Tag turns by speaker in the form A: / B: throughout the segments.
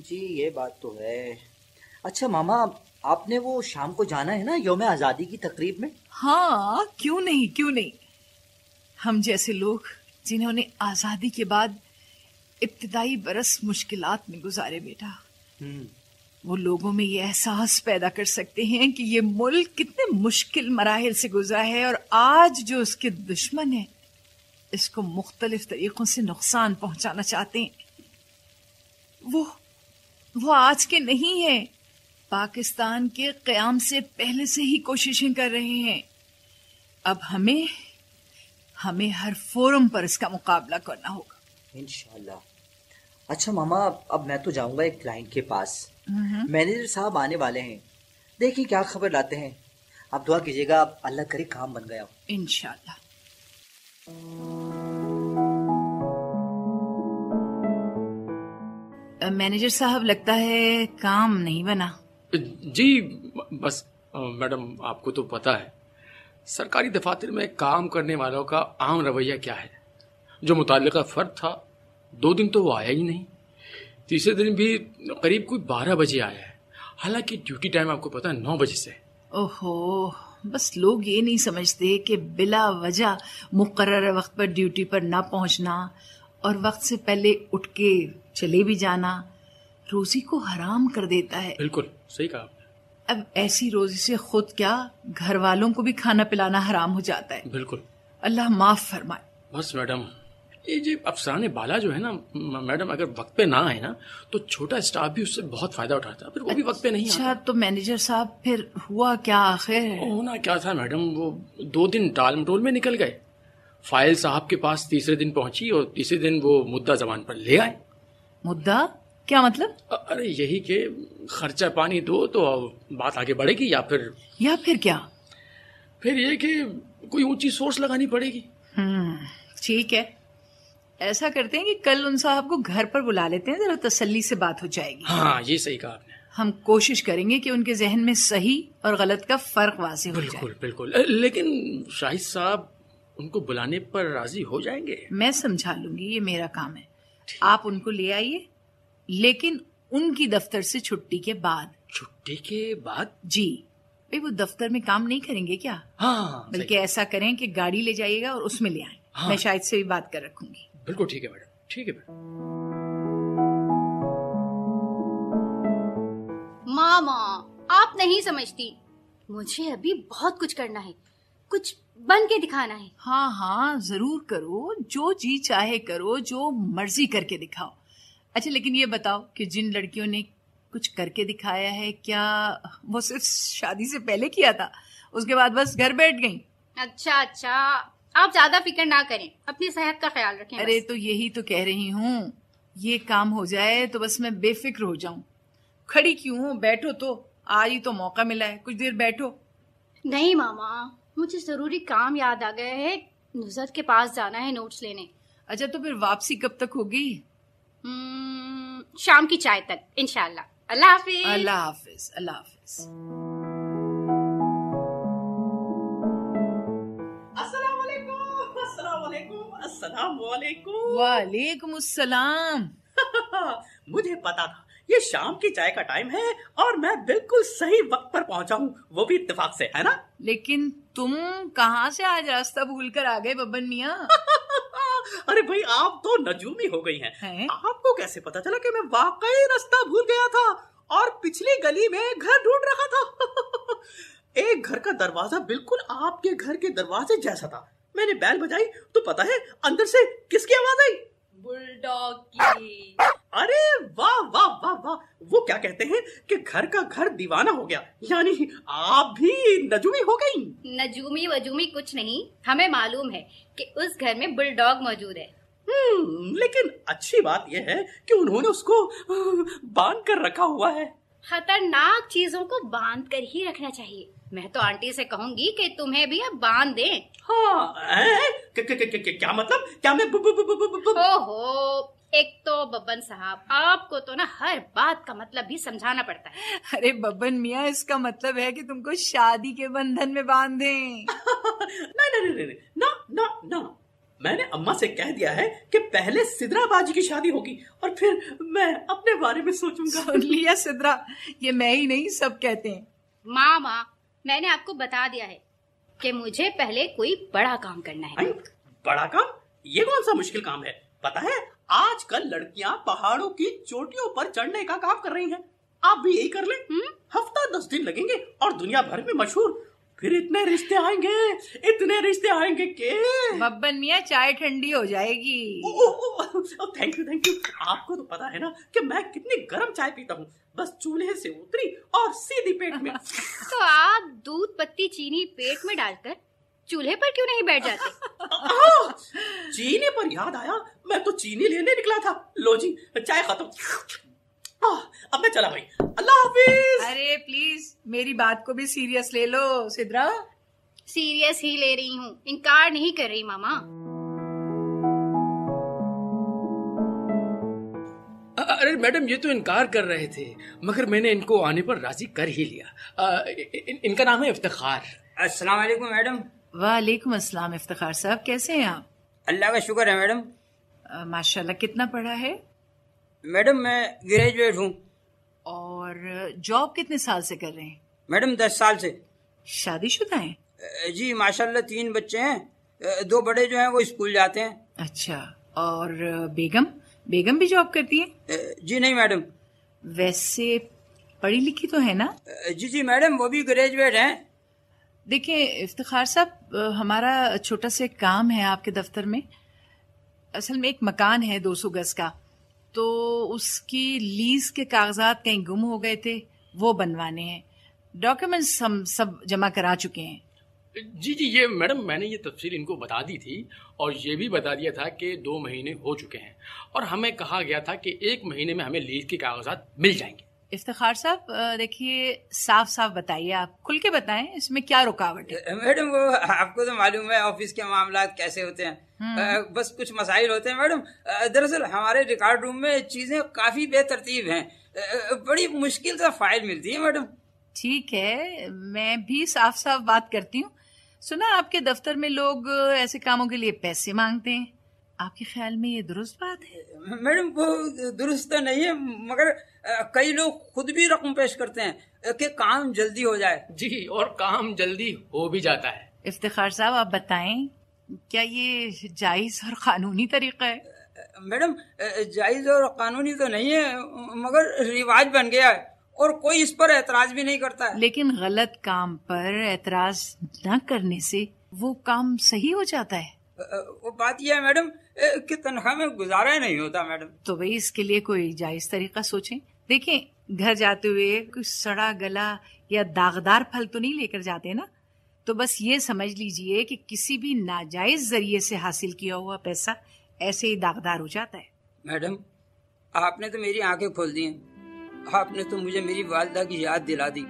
A: جی یہ بات تو ہے. اچھا ماما، آپ نے وہ شام کو جانا ہے نا یوم آزادی کی تقریب میں؟
B: ہاں، کیوں نہیں. ہم جیسے لوگ جنہوں نے آزادی کے بعد ابتدائی برس مشکلات میں گزارے بیٹا، وہ لوگوں میں یہ احساس پیدا کر سکتے ہیں کہ یہ ملک کتنے مشکل مراحل سے گزرا ہے، اور آج جو اس کے دشمن ہیں اس کو مختلف طریقوں سے نقصان پہنچانا چاہتے ہیں، وہ آج کے نہیں ہیں، پاکستان کے قیام سے پہلے سے ہی کوششیں کر رہے ہیں. اب ہمیں ہر فورم پر اس کا مقابلہ کرنا ہوگا
A: انشاءاللہ. اچھا ماما، اب میں تو جاؤں گا ایک کلائنٹ کے پاس. مینیجر صاحب آنے والے ہیں، دیکھیں کیا خبر لاتے ہیں. آپ دعا کیجیے گا اللہ کرے کام بن گیا.
B: انشاءاللہ. مینیجر صاحب، لگتا ہے کام نہیں بنا.
C: جی بس میڈم، آپ کو تو پتا ہے سرکاری دفاتر میں کام کرنے والوں کا عام رویہ کیا ہے. جو متعلقہ فرد تھا 2 دن تو وہ آیا ہی نہیں، تیسرے دن بھی قریب کوئی 12 بجے آیا ہے، حالانکہ ڈیوٹی ٹائم آپ کو پتا ہے 9 بجے سے.
B: اوہو، بس لوگ یہ نہیں سمجھتے کہ بلا وجہ مقررہ وقت پر ڈیوٹی پر نہ پہنچنا اور وقت سے پہلے اٹھ کے چلے بھی جانا روزی کو حرام کر دیتا ہے.
C: بالکل صحیح کہا آپ نے.
B: اب ایسی روزی سے خود کیا گھر والوں کو بھی کھانا پلانا حرام ہو جاتا ہے.
C: بالکل.
B: اللہ معاف فرمائے.
C: بس میڈم، یہ جو افسران بالا جو ہے نا میڈم، اگر وقت پہ نہ آئے نا تو چھوٹا اسٹاف بھی اس سے بہت فائدہ اٹھاتا ہے، پھر وہ بھی وقت پہ نہیں آتا.
B: اچھا تو مینیجر صاحب پھر ہوا کیا آخر؟
C: ہونا کیا تھا میڈم، وہ 2 دن ٹال مٹول میں نکل گئے. فائل صاحب کے پاس تیسرے دن پہنچی اور تیسرے دن وہ مدعا زبان پر لے آئے.
B: مدعا کیا مطلب؟
C: ارے یہی کہ خرچہ پانی دو تو بات آگے بڑھے گی، یا پھر
B: کیا؟
C: پھر یہ کہ کوئی اونچی سورس لگانی پڑے گی.
B: ٹھیک ہے، ایسا کرتے ہیں کہ کل ان صاحب کو گھر پر بلا لیتے ہیں، ذرا تسلی سے بات ہو جائے گی.
C: ہاں یہ صحیح کہا آپ نے.
B: ہم کوشش کریں گے کہ ان کے ذہن میں صحیح اور غلط کا فرق واضح ہو جائے.
C: بالکل بالکل. لیکن شاہد صاحب ان کو بلانے پر راضی ہو جائیں گے؟
B: میں سمجھا لوں گی، یہ میرا کام ہے. آپ ان کو لے آئیے، لیکن ان کی دفتر سے چھٹی کے بعد.
C: چھٹی کے بعد؟
B: جی بھئی، وہ دفتر میں کام نہیں کریں گے کیا؟
C: ہاں،
B: بلکہ ایسا کریں کہ گاڑی لے جائیے گا اور اس میں لے آئیں. میں شاید سے بھی بات کر رکھوں گی.
C: بالکل ٹھیک ہے میڈم، ٹھیک ہے میڈم.
D: ماما آپ نہیں سمجھتی، مجھے ابھی بہت کچھ کرنا ہے، کچھ بن کے دکھانا ہے.
B: ہاں ضرور کرو، جو جی چاہے کرو، جو مرضی کر کے دکھاؤ. اچھا لیکن یہ بتاؤ کہ جن لڑکیوں نے کچھ کر کے دکھایا ہے، کیا وہ صرف شادی سے پہلے کیا تھا، اس کے بعد بس گھر بیٹھ گئیں؟
D: اچھا آپ زیادہ فکر نہ کریں، اپنی صحت کا خیال رکھیں.
B: ارے تو یہی تو کہہ رہی ہوں، یہ کام ہو جائے تو بس میں بے فکر ہو جاؤں. کھڑی کیوں ہوں، بیٹھو تو، آج ہی تو موقع ملا ہے، کچھ دیر بیٹھو.
D: نہیں ماما، مجھے ضروری کام یاد آ گیا ہے، نصرت کے پاس جانا ہے نوٹس لینے.
B: اچھا تو پھر واپسی کب تک ہوگی؟
D: شام کی چائے تک انشاءاللہ. اللہ حافظ.
B: اللہ حافظ. اللہ حافظ.
E: السلام علیکم.
B: وعلیکم السلام.
E: مجھے پتا تھا یہ شام کی چائے کا ٹائم ہے اور میں بالکل صحیح وقت پر پہنچا ہوں، وہ بھی اتفاق سے، ہے نا؟
B: لیکن تم کہاں سے آج راستہ بھول کر آ گئے ببن میاں؟
E: ارے بھائی آپ تو نجومی ہو گئی ہیں. آپ کو کیسے پتا چلا کہ میں واقعی راستہ بھول گیا تھا اور پچھلی گلی میں گھر ڈھونڈ رہا تھا؟ ایک گھر کا دروازہ بالکل آپ کے گھر کے دروازے جیسا تھا. میں نے بیل بجائی تو پتا ہے اندر سے کس کی آواز آئی؟
D: بلڈاگ کی.
E: ارے واہ واہ واہ واہ، وہ کیا کہتے ہیں کہ گھر کا گھر دیوانہ ہو گیا، یعنی آپ بھی نجومی ہو گئی.
D: نجومی وجومی کچھ نہیں، ہمیں معلوم ہے کہ اس گھر میں بلڈاگ موجود ہے.
E: لیکن اچھی بات یہ ہے کہ انہوں نے اس کو باندھ کر رکھا ہوا ہے.
D: خطرناک چیزوں کو باندھ کر ہی رکھنا چاہیے. میں تو آنٹی سے کہوں گی کہ تمہیں بھی اب باندھ دیں.
E: ہاں کیا مطلب؟ کیا میں
D: اوہو، ایک تو ببن صاحب، آپ کو تو نا ہر بات کا مطلب بھی سمجھانا پڑتا ہے.
B: ارے ببن میاں، اس کا مطلب ہے کہ تم کو شادی کے بندھن میں باندھ دیں.
E: نہیں، میں نے اما سے کہہ دیا ہے کہ پہلے سدرا باجی کی شادی ہوگی اور پھر میں اپنے بارے میں سوچوں گا.
B: سن لیا سدرا، یہ میں ہی نہیں سب کہتے ہیں.
D: ماما میں نے آپ کو بتا دیا ہے کہ مجھے پہلے کوئی بڑا کام کرنا ہے.
E: بڑا کام؟ یہ کون سا مشکل کام ہے؟ پتا ہے آج کل لڑکیاں پہاڑوں کی چوٹیوں پر چڑھنے کا کام کر رہی ہیں. آپ بھی یہی کر لیں. ہفتہ 10 دن لگیں گے اور دنیا بھر میں مشہور. پھر اتنے رشتے آئیں گے کہ
B: ببن میاں چائے ٹھنڈی ہو جائے گی.
E: Thank you. آپ کو تو پتا ہے نا کہ میں کتنی گرم چائے پیتا ہوں. بس چولہے سے اتری اور سیدھی پیٹ میں.
D: تو آپ دودھ پتی چینی پیٹ میں ڈال کر چولہے پر کیوں نہیں بیٹھ جاتے؟
E: چینی پر یاد آیا، میں تو چینی لینے نکلا تھا. لو جی چائے ختم. اب میں چلا بھائی، اللہ حافظ.
B: ارے پلیز میری بات کو بھی سیریس لے لو سدرا.
D: سیریس ہی لے رہی ہوں، انکار نہیں کر رہی ماما.
C: ارے میڈم یہ تو انکار کر رہے تھے مگر میں نے ان کو آنے پر راضی کر ہی لیا. ان کا نام ہے افتخار.
F: السلام علیکم میڈم.
B: وعلیکم السلام. افتخار صاحب کیسے ہیں آپ؟
F: اللہ کا شکر ہے میڈم.
B: ماشاءاللہ. کتنا پڑھا ہے؟
F: میڈم میں گریجویٹ ہوں.
B: اور جاب کتنے سال سے کر رہے ہیں؟
F: میڈم 10 سال سے.
B: شادی شدہ ہیں؟
F: جی ماشاءاللہ 3 بچے ہیں. 2 بڑے جو ہیں وہ اسکول جاتے ہیں.
B: اچھا. اور بیگم بھی جاب کرتی ہے؟
F: جی نہیں میڈم.
B: ویسے پڑھی لکھی تو ہے نا؟
F: جی میڈم وہ بھی گریجویٹ ہیں.
B: دیکھیں افتخار صاحب، ہمارا چھوٹا سا کام ہے آپ کے دفتر میں. اصل میں ایک مکان ہے 200 گز کا، تو اس کی لیز کے کاغذات کہیں گم ہو گئے تھے، وہ بنوانے ہیں. ڈاکیومنٹس ہم سب جمع کرا چکے ہیں.
C: جی یہ میڈم میں نے یہ تفصیل ان کو بتا دی تھی اور یہ بھی بتا دیا تھا کہ 2 مہینے ہو چکے ہیں اور ہمیں کہا گیا تھا کہ 1 مہینے میں ہمیں لیز کے کاغذات مل جائیں گے.
B: افتخار صاحب دیکھیے صاف بتائیے، آپ کھل کے بتائیں اس میں کیا رکاوٹ ہے.
F: میڈم وہ آپ کو تو معلوم ہے آفس کے معاملات کیسے ہوتے ہیں. بس کچھ مسائل ہوتے ہیں میڈم. دراصل ہمارے ریکارڈ روم میں چیزیں کافی بے ترتیب ہیں. بڑی مشکل سے فائل ملتی ہے میڈم.
B: ٹھیک ہے، میں بھی صاف بات کرتی ہوں. سنا آپ کے دفتر میں لوگ ایسے کاموں کے لیے پیسے مانگتے ہیں، آپ کے خیال میں یہ درست بات ہے؟
F: میڈم وہ درست نہیں ہے مگر کئی لوگ خود بھی رقم پیش کرتے ہیں کہ کام جلدی ہو جائے.
C: جی اور کام جلدی ہو بھی جاتا ہے.
B: افتخار صاحب آپ بتائیں کیا یہ جائز اور قانونی طریقہ ہے؟
F: میڈم جائز اور قانونی تو نہیں ہے مگر رواج بن گیا ہے اور کوئی اس پر اعتراض بھی نہیں کرتا ہے.
B: لیکن غلط کام پر اعتراض نہ کرنے سے وہ کام صحیح ہو جاتا ہے.
F: وہ بات یہ ہے میڈم کہ تنخواہ میں گزارا نہیں ہوتا میڈم.
B: تو بھئی اس کے لیے کوئی جائز طریقہ سوچیں. دیکھیں گھر جاتے ہوئے کوئی سڑا گلا یا داغدار پھل تو نہیں لے کر جاتے نا، تو بس یہ سمجھ لیجئے کہ کسی بھی ناجائز ذریعے سے حاصل کیا ہوا پیسہ ایسے ہی داغدار ہو جاتا ہے.
F: میڈم آپ نے تو میری آنکھیں کھول دی ہیں. آپ نے تو مجھے میری والدہ کی یاد دلا دی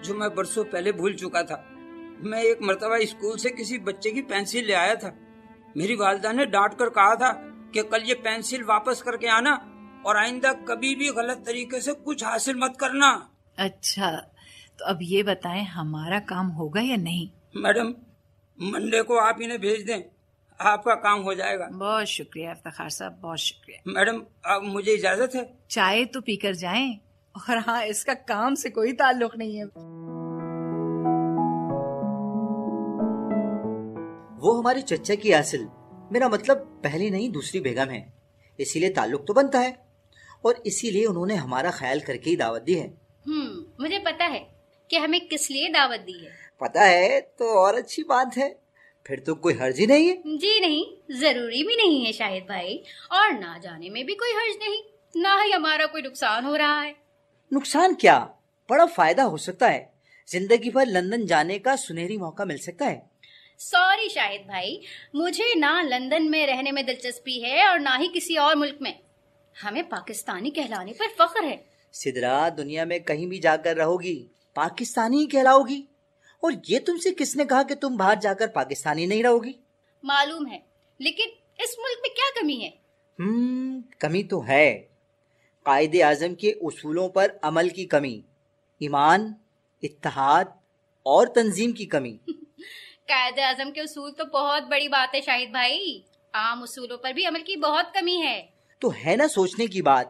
F: جو میں برسوں پہلے بھول چکا تھا. میں ایک مرتبہ اسکول سے کسی بچے کی پینسل لے آیا تھا. میری والدہ نے ڈانٹ کر کہا تھا کہ کل یہ پینسل واپس کر کے آنا اور آئندہ کبھی بھی غلط طریقے سے کچھ حاصل مت کرنا.
B: اچھا تو اب یہ بتائیں ہمارا کام ہوگا یا نہیں؟
F: میڈم منڈے کو آپ انہیں بھیج دیں، آپ کا کام ہو جائے گا.
B: بہت شکریہ افتخار صاحب، بہت شکریہ.
F: میڈم اب مجھے اجازت ہے؟
B: چائے تو پی کر جائیں. اور ہاں اس کا کام سے کوئی تعلق نہیں ہے.
A: وہ ہمارے چچا کی اصل، میرا مطلب پہلی نہیں دوسری بیگم ہے، اسی لیے تعلق تو بنتا ہے اور اسی لیے انہوں نے ہمارا خیال کر کے ہی دعوت دی ہے.
D: مجھے پتا ہے کہ ہمیں کس لیے دعوت دی ہے.
A: پتا ہے تو اور اچھی بات ہے، پھر تو کوئی حرج ہی نہیں ہے.
D: جی نہیں، ضروری بھی نہیں ہے شاہد بھائی، اور نہ جانے میں بھی کوئی حرج نہیں، نہ ہی ہمارا کوئی نقصان ہو رہا ہے.
A: نقصان کیا، بڑا فائدہ ہو سکتا ہے. زندگی بھر لندن جانے کا سنہری موقع مل سکتا ہے.
D: سوری شاہد بھائی، مجھے نہ لندن میں رہنے میں دلچسپی ہے اور نہ ہی کسی اور ملک میں. ہمیں پاکستانی کہلانے پر فخر ہے.
A: سدرا دنیا میں کہیں بھی جا کر رہو گی پاکستانی ہی کہلاؤ گی. اور یہ تم سے کس نے کہا کہ تم باہر جا کر پاکستانی نہیں رہو گی؟
D: معلوم ہے، لیکن اس ملک میں کیا کمی ہے؟
A: کمی تو ہے. قائد اعظم کے اصولوں پر عمل کی کمی، ایمان، اتحاد اور تنظیم کی کمی.
D: قائد اعظم کے اصول تو بہت بڑی بات ہے شاہد بھائی. عام اصولوں پر بھی عمل کی بہت کمی ہے۔
A: تو ہے نا سوچنے کی بات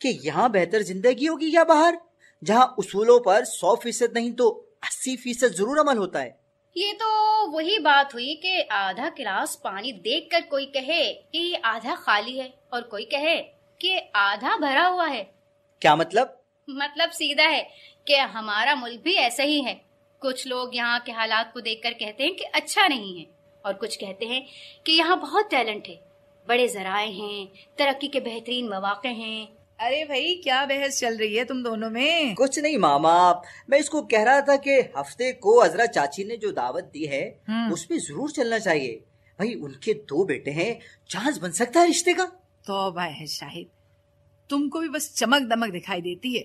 A: کہ یہاں بہتر زندگی ہوگی یا باہر، جہاں اصولوں پر 100% نہیں تو 80% ضرور عمل ہوتا ہے۔
D: یہ تو وہی بات ہوئی کہ آدھا گلاس پانی دیکھ کر کوئی کہے کہ یہ آدھا خالی ہے اور کوئی کہے کہ آدھا بھرا ہوا ہے۔
A: کیا مطلب؟
D: مطلب سیدھا ہے کہ ہمارا ملک بھی ایسا ہی ہے۔ کچھ لوگ یہاں کے حالات کو دیکھ کر کہتے ہیں کہ اچھا نہیں ہے، اور کچھ کہتے ہیں کہ یہاں بہت ٹیلنٹ ہے، بڑے ذرائع ہیں، ترقی کے بہترین مواقع ہیں۔
B: ارے بھائی کیا بحث چل رہی ہے تم دونوں میں؟
A: کچھ نہیں ماما، میں اس کو کہہ رہا تھا کہ ہفتے کو عذرا چاچی نے جو دعوت دی ہے اس میں ضرور چلنا چاہیے۔ بھائی ان کے 2 بیٹے ہیں، چانس بن سکتا ہے رشتے کا۔
B: توبہ ہے شاہد، تم کو بھی بس چمک دمک دکھائی دیتی ہے۔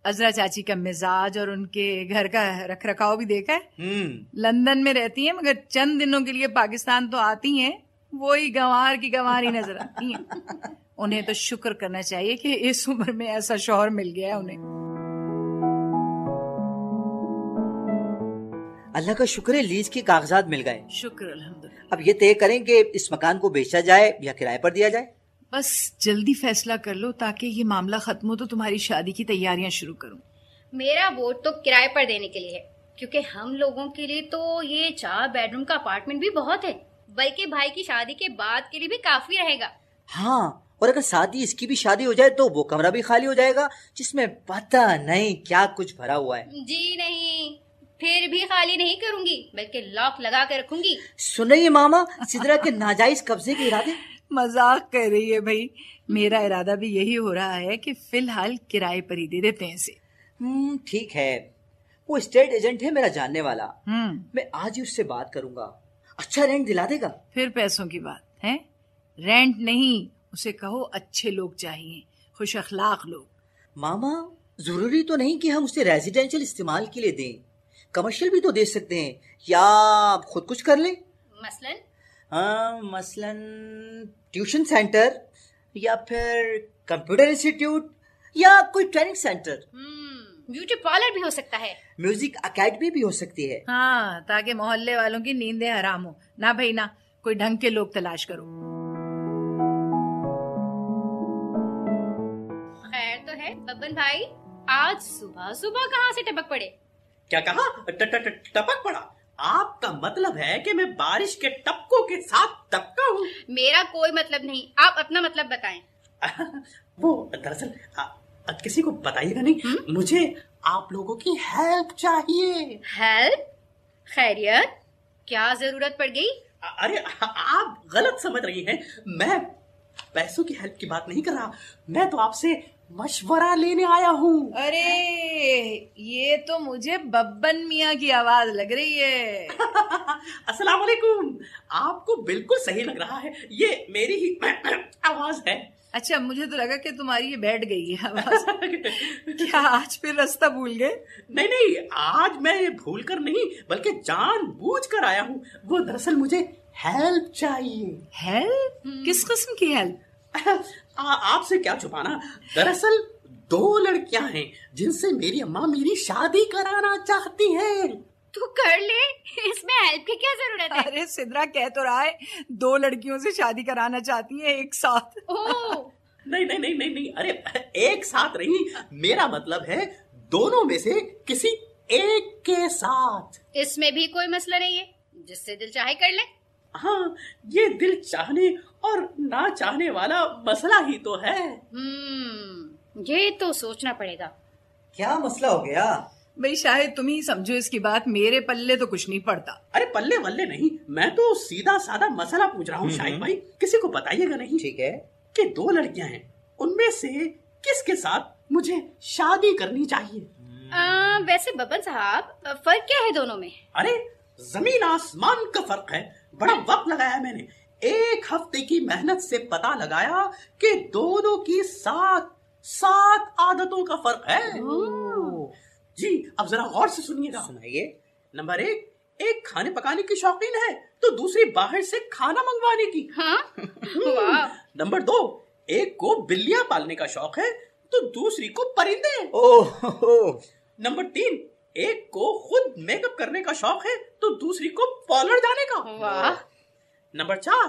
B: عذرا چاچی کا مزاج اور ان کے گھر کا رکھ رکھاؤ بھی دیکھا ہے۔ لندن میں رہتی ہیں مگر چند دنوں کے لیے پاکستان تو آتی ہیں، وہی گنوار کی گنوار ہی نظر آتی ہیں۔ انہیں تو شکر کرنا چاہیے کہ اس عمر میں ایسا شوہر مل گیا ہے انہیں۔
A: اللہ کا شکر ہے لیز کے کاغذات مل گئے۔
B: شکر الحمدللہ۔
A: اب یہ طے کریں کہ اس مکان کو بیچا جائے یا کرائے پر دیا جائے۔
B: بس جلدی فیصلہ کر لو تاکہ یہ معاملہ ختم ہو تو تمہاری شادی کی تیاریاں شروع کروں۔
D: میرا ووٹ تو کرائے پر دینے کے لیے ہے، کیونکہ ہم لوگوں کے لیے تو یہ 4 بیڈ روم کا اپارٹمنٹ بھی بہت ہے، بلکہ بھائی کی شادی کے بعد کے لیے بھی کافی رہے گا۔
A: ہاں، اور اگر ساتھ ہی اس کی بھی شادی ہو جائے تو وہ کمرہ بھی خالی ہو جائے گا جس میں پتہ نہیں کیا کچھ بھرا ہوا ہے۔
D: جی نہیں، پھر بھی خالی نہیں کروں گی بلکہ لاک لگا کے رکھوں گی۔
A: سنیے ماما، سدرا کے ناجائز قبضے کے ارادے؟
B: مذاق کر رہی ہے بھائی، میرا ارادہ بھی یہی ہو رہا ہے کہ فی الحال کرائے پر ہی دے دیتے ہیں اسے۔
A: ٹھیک ہے، وہ اسٹیٹ ایجنٹ ہے میرا جاننے والا، میں آج ہی اس سے بات کروں گا، اچھا رینٹ دلا دے گا۔
B: پھر پیسوں کی بات ہے، رینٹ نہیں، اسے کہو اچھے لوگ چاہیے، خوش اخلاق لوگ۔
A: ماما ضروری تو نہیں کہ ہم اسے ریزیڈینشل استعمال کے لیے دیں، کمرشل بھی تو دے سکتے ہیں، یا خود کچھ کر لیں۔ مثلاً ٹیوشن سینٹر، یا پھر کمپیوٹر انسٹیٹیوٹ، یا کوئی ٹریننگ سینٹر۔
D: بیوٹی پارلر بھی ہو سکتا ہے،
A: میوزک اکیڈمی بھی ہو سکتی ہے۔
B: ہاں، تاکہ محلے والوں کی نیندیں حرام ہو۔ نہ بھائی نہ، کوئی ڈھنگ کے لوگ تلاش کرو۔
D: خیر تو ہے ببن بھائی، آج صبح صبح کہاں سے ٹپک پڑے؟
E: کیا کہا؟ ٹپک پڑا؟ آپ کا مطلب ہے کہ میں بارش کے ٹپکوں کے ساتھ ٹپکا ہوں؟
D: میرا کوئی مطلب نہیں، آپ اپنا مطلب بتائیں۔
E: وہ دراصل کسی کو بتائیے گا نہیں، مجھے آپ لوگوں کی ہیلپ چاہیے۔
D: ہیلپ؟ خیریت؟ کیا ضرورت پڑ گئی؟
E: ارے آپ غلط سمجھ رہی ہیں، میں پیسوں کی ہیلپ کی بات نہیں کر رہا، میں تو آپ سے مشورہ لینے آیا ہوں۔
B: ارے یہ تو مجھے ببن میاں کی آواز لگ رہی ہے۔
E: السلام علیکم، آپ کو بالکل صحیح لگ رہا ہے، یہ میری ہی آواز ہے۔
B: اچھا، مجھے تو لگا کہ تمہاری یہ بیٹھ گئی ہے آواز۔ کیا آج پھر راستہ بھول گئے؟
E: نہیں، آج میں یہ بھول کر نہیں بلکہ جان بوجھ کر آیا ہوں۔ وہ دراصل مجھے ہیلپ چاہیے۔
B: ہیلپ؟ کس قسم کی ہیلپ؟
E: آپ سے کیا چھپانا، دراصل 2 لڑکیاں ہیں جن سے میری اماں میری شادی کرانا چاہتی ہیں۔
D: تو کر لے، اس میں ہیلپ کی کیا ضرورت ہے؟
B: ارے سدرا کہہ تو رہا ہے 2 لڑکیوں سے شادی کرانا چاہتی ہے ایک ساتھ۔
E: نہیں، ارے ایک ساتھ نہیں، میرا مطلب ہے دونوں میں سے کسی ایک کے ساتھ۔
D: اس میں بھی کوئی مسئلہ نہیں ہے، جس سے دل چاہے کر لے۔
E: ہاں، یہ دل چاہنے اور نہ چاہنے والا مسئلہ ہی تو ہے۔
D: یہ تو سوچنا پڑے گا۔
A: کیا مسئلہ ہو گیا؟
B: بھئی شاید تم ہی سمجھو اس کی بات، میرے پلے تو کچھ نہیں پڑتا۔
E: ارے پلے ولے نہیں، میں تو سیدھا سادہ مسئلہ پوچھ رہا ہوں شاہد بھائی، کسی کو بتائیے گا نہیں۔
A: ٹھیک ہے،
E: کہ 2 لڑکیاں ہیں، ان میں سے کس کے ساتھ مجھے شادی کرنی چاہیے؟
D: ویسے ببن صاحب، فرق کیا ہے دونوں میں؟
E: ارے زمین آسمان کا فرق ہے، بڑا وقت لگایا میں نے، 1 ہفتے کی محنت سے پتا لگایا کہ دونوں کی 7 عادتوں کا فرق ہے۔ جی اب ذرا غور سے سنیے گا۔
A: سنائیے۔
E: نمبر 1، ایک کھانے پکانے کی شوقین ہے تو دوسری باہر سے کھانا منگوانے کی۔
D: ہاں۔
E: نمبر 2، ایک کو بلیاں پالنے کا شوق ہے تو دوسری کو پرندے۔ نمبر 3، ایک کو خود میک اپ کرنے کا شوق ہے تو دوسری کو پارلر جانے کا۔
D: واہ۔
E: نمبر 4،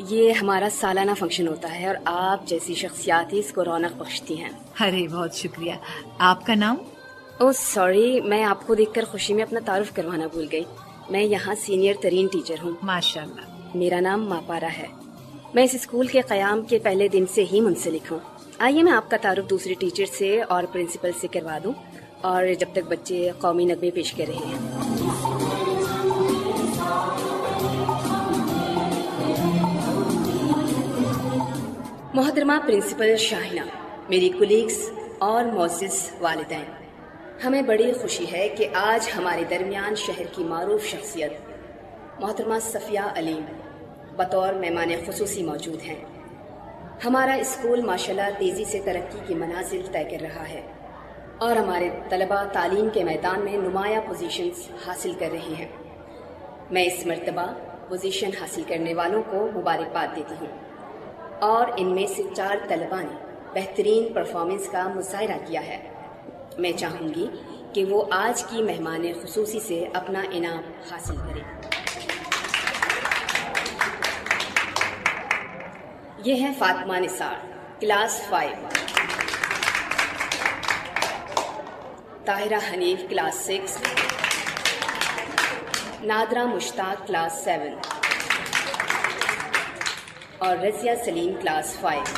G: یہ ہمارا سالانہ فنکشن ہوتا ہے اور آپ جیسی شخصیات ہی اس کو رونق بخشتی ہیں.
B: ارے بہت شکریہ. آپ کا نام؟
G: اوہ سوری، میں آپ کو دیکھ کر خوشی میں اپنا تعارف کروانا بھول گئی. میں یہاں سینئر ترین ٹیچر ہوں.
B: ماشاءاللہ.
G: میرا نام ماپارا ہے. میں اس اسکول کے قیام کے پہلے دن سے ہی منسلک ہوں. آئیے میں آپ کا تعارف دوسری ٹیچر سے اور پرنسپل سے کروا دوں، اور جب تک بچے قومی نغمے پیش کر رہے ہیں. محترمہ پرنسپل شاہینہ، میری کولیگز اور معزز والدین، ہمیں بڑی خوشی ہے کہ آج ہمارے درمیان شہر کی معروف شخصیت محترمہ صفیہ علیم بطور مہمان خصوصی موجود ہیں. ہمارا اسکول ماشاءاللہ تیزی سے ترقی کی منازل طے کر رہا ہے اور ہمارے طلباء تعلیم کے میدان میں نمایاں پوزیشنز حاصل کر رہے ہیں. میں اس مرتبہ پوزیشن حاصل کرنے والوں کو مبارکباد دیتی ہوں، اور ان میں سے 4 طلباء نے بہترین پرفارمنس کا مظاہرہ کیا ہے. میں چاہوں گی کہ وہ آج کی مہمان خصوصی سے اپنا انعام حاصل کریں. یہ ہے فاطمہ نثار، کلاس 5، طاہرہ حنیف کلاس 6، نادرہ مشتاق کلاس 7 اور رضیہ سلیم کلاس 5.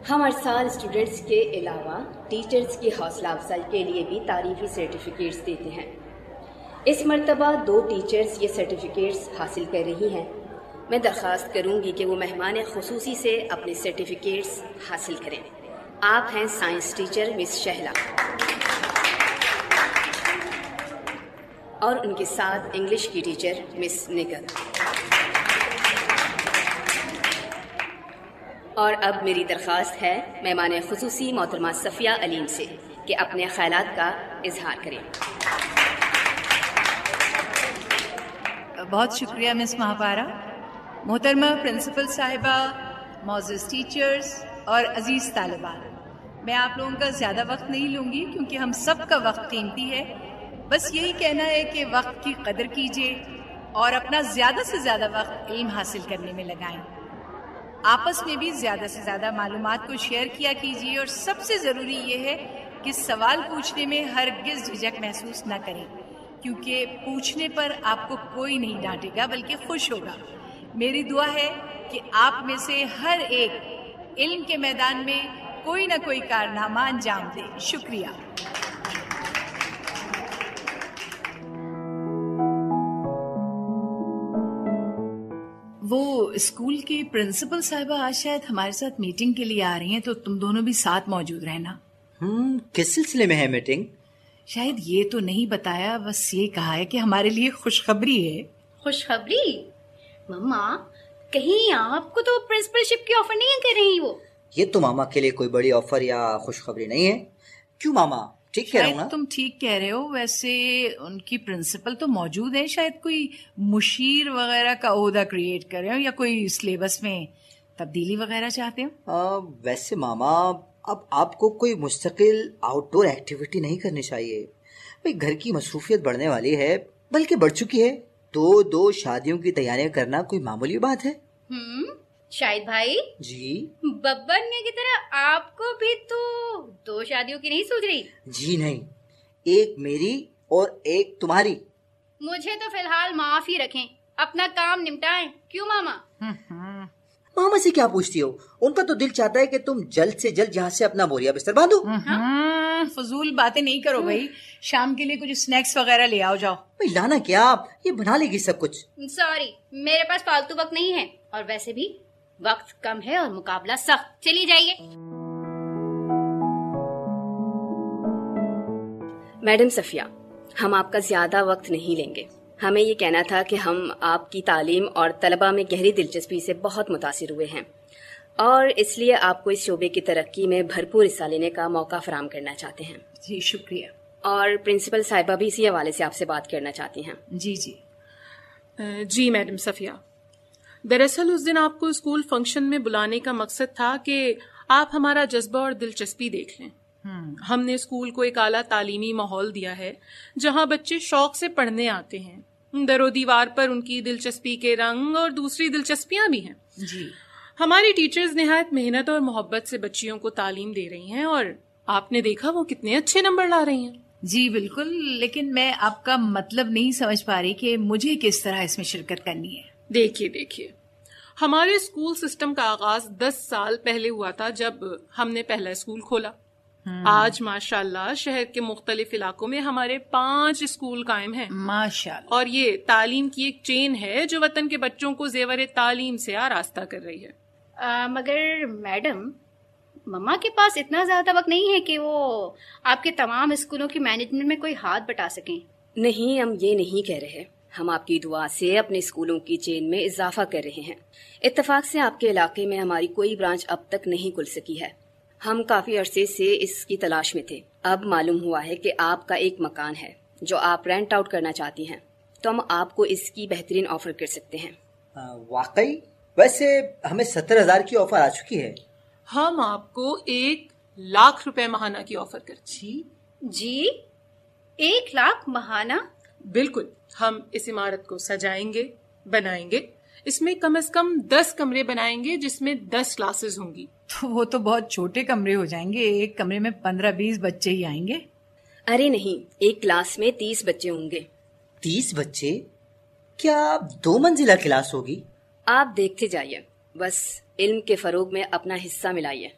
G: ہم ہر سال اسٹوڈنٹس کے علاوہ ٹیچرز کی حوصلہ افزائی کے لیے بھی تعریفی سرٹیفکیٹس دیتے ہیں. اس مرتبہ 2 ٹیچرز یہ سرٹیفکیٹس حاصل کر رہی ہیں. میں درخواست کروں گی کہ وہ مہمان خصوصی سے اپنے سرٹیفکیٹس حاصل کریں. آپ ہیں سائنس ٹیچر مس شہلا، اور ان کے ساتھ انگلش کی ٹیچر مس نگر. اور اب میری درخواست ہے مہمان خصوصی محترمہ صفیہ علیم سے کہ اپنے خیالات کا اظہار کریں.
B: بہت شکریہ مس مہاپارا. محترمہ پرنسپل صاحبہ، معزز ٹیچرز اور عزیز طالبان، میں آپ لوگوں کا زیادہ وقت نہیں لوں گی کیونکہ ہم سب کا وقت قیمتی ہے. بس یہی کہنا ہے کہ وقت کی قدر کیجیے اور اپنا زیادہ سے زیادہ وقت علم حاصل کرنے میں لگائیں. آپس میں بھی زیادہ سے زیادہ معلومات کو شیئر کیا کیجیے، اور سب سے ضروری یہ ہے کہ سوال پوچھنے میں ہرگز جھجک محسوس نہ کریں، کیونکہ پوچھنے پر آپ کو کوئی نہیں ڈانٹے گا بلکہ خوش ہوگا. میری دعا ہے کہ آپ میں سے ہر ایک علم کے میدان میں کوئی نہ کوئی کارنامہ انجام دے. شکریہ. وہ اسکول کی پرنسپل صاحبہ آج شاید ہمارے ساتھ میٹنگ کے لیے آ رہی ہیں، تو تم دونوں بھی ساتھ موجود رہنا.
A: کس سلسلے میں ہے میٹنگ؟
B: شاید یہ تو نہیں بتایا، بس یہ کہا ہے کہ ہمارے لیے خوشخبری ہے.
D: خوشخبری؟ ماما کہیں آپ کو تو پرنسپل شپ کی آفر نہیں کر رہی؟ وہ
A: یہ تو ماما کے لیے کوئی بڑی آفر یا خوشخبری نہیں ہے. کیوں ماما؟ ٹھیک کہہ رہا ہوں نا؟
B: تم ٹھیک کہہ رہے ہو. ویسے ان کی پرنسپل تو موجود ہیں، شاید کوئی مشیر وغیرہ کا عہدہ کریٹ کر رہے ہو یا کوئی سلیبس میں تبدیلی وغیرہ چاہتے ہو.
A: ویسے ماما اب آپ کو کوئی مستقل آؤٹ ڈور ایکٹیویٹی نہیں کرنی چاہیے. بھائی گھر کی مصروفیت بڑھنے والی ہے، بلکہ بڑھ چکی ہے. 2 شادیوں کی تیاریاں کرنا کوئی معمولی بات ہے؟
D: شاہد بھائی
A: جی.
D: ببر میاں کی طرح آپ کو بھی تو 2 شادیوں کی نہیں سوچ رہی؟
A: جی نہیں، ایک میری اور ایک تمہاری.
D: مجھے تو فی الحال معاف ہی رکھیں، اپنا کام نمٹائیں. کیوں ماما؟
A: ماما سے کیا پوچھتی ہو؟ ان کا تو دل چاہتا ہے کہ تم جلد سے جلد یہاں سے اپنا بوریا بستر باندھو.
B: فضول باتیں نہیں کرو بھائی. شام کے لیے کچھ اسنیکس وغیرہ لے آؤ. جاؤ.
A: بھائی لانا کیا، یہ بنا لے گی سب کچھ.
D: سوری، میرے پاس فالتو وقت نہیں ہے، اور ویسے بھی وقت کم ہے اور مقابلہ سخت. چلی جائیے.
G: میڈم صفیہ، ہم آپ کا زیادہ وقت نہیں لیں گے. ہمیں یہ کہنا تھا کہ ہم آپ کی تعلیم اور طلباء میں گہری دلچسپی سے بہت متاثر ہوئے ہیں، اور اس لیے آپ کو اس شعبے کی ترقی میں بھرپور حصہ لینے کا موقع فراہم کرنا چاہتے ہیں.
B: جی شکریہ.
G: اور پرنسپل صاحبہ بھی اسی حوالے سے آپ سے بات کرنا چاہتی ہیں.
B: جی جی
H: جی میڈم صفیہ، دراصل اس دن آپ کو اسکول فنکشن میں بلانے کا مقصد تھا کہ آپ ہمارا جذبہ اور دلچسپی دیکھ لیں. ہم نے اسکول کو ایک اعلیٰ تعلیمی ماحول دیا ہے جہاں بچے شوق سے پڑھنے آتے ہیں، در و دیوار پر ان کی دلچسپی کے رنگ اور دوسری دلچسپیاں بھی ہیں.
B: جی
H: ہماری ٹیچرز نہایت محنت اور محبت سے بچیوں کو تعلیم دے رہی ہیں اور آپ نے دیکھا وہ کتنے اچھے نمبر لا رہی ہیں.
B: جی بالکل، لیکن میں آپ کا مطلب نہیں سمجھ پا رہی کہ مجھے کس طرح اس میں شرکت کرنی ہے.
H: دیکھیے ہمارے اسکول سسٹم کا آغاز 10 سال پہلے ہوا تھا جب ہم نے پہلا اسکول کھولا. آج ماشاءاللہ شہر کے مختلف علاقوں میں ہمارے 5 اسکول قائم ہیں
B: ماشاءاللہ،
H: اور یہ تعلیم کی ایک چین ہے جو وطن کے بچوں کو زیور تعلیم سے آراستہ کر رہی ہے.
D: مگر میڈم، مما کے پاس اتنا زیادہ وقت نہیں ہے کہ وہ آپ کے تمام اسکولوں کی مینجمنٹ میں کوئی ہاتھ بٹا سکیں.
G: نہیں، ہم یہ نہیں کہہ رہے. ہم آپ کی دعا سے اپنے اسکولوں کی چین میں اضافہ کر رہے ہیں. اتفاق سے آپ کے علاقے میں ہماری کوئی برانچ اب تک نہیں کھل سکی ہے. ہم کافی عرصے سے اس کی تلاش میں تھے. اب معلوم ہوا ہے کہ آپ کا ایک مکان ہے جو آپ رینٹ آؤٹ کرنا چاہتی ہیں، تو ہم آپ کو اس کی بہترین آفر کر سکتے ہیں.
A: واقعی؟ ویسے ہمیں 70,000 کی آفر آ چکی ہے.
H: ہم آپ کو 1,00,000 روپے ماہانہ کی آفر کرتے ہیں.
D: جی 1,00,000 ماہانہ؟
H: بالکل. ہم اس عمارت کو سجائیں گے، بنائیں گے. اس میں کم از کم 10 کمرے بنائیں گے جس میں 10 کلاسز ہوں گی.
B: تو وہ تو بہت چھوٹے کمرے ہو جائیں گے. ایک کمرے میں 15-20 بچے ہی آئیں گے.
G: ارے نہیں، ایک کلاس میں 30 بچے ہوں گے.
A: 30 بچے؟ کیا 2 منزلہ کلاس ہوگی؟
G: آپ دیکھتے جائیے، بس علم کے فروغ میں اپنا حصہ ملائیے.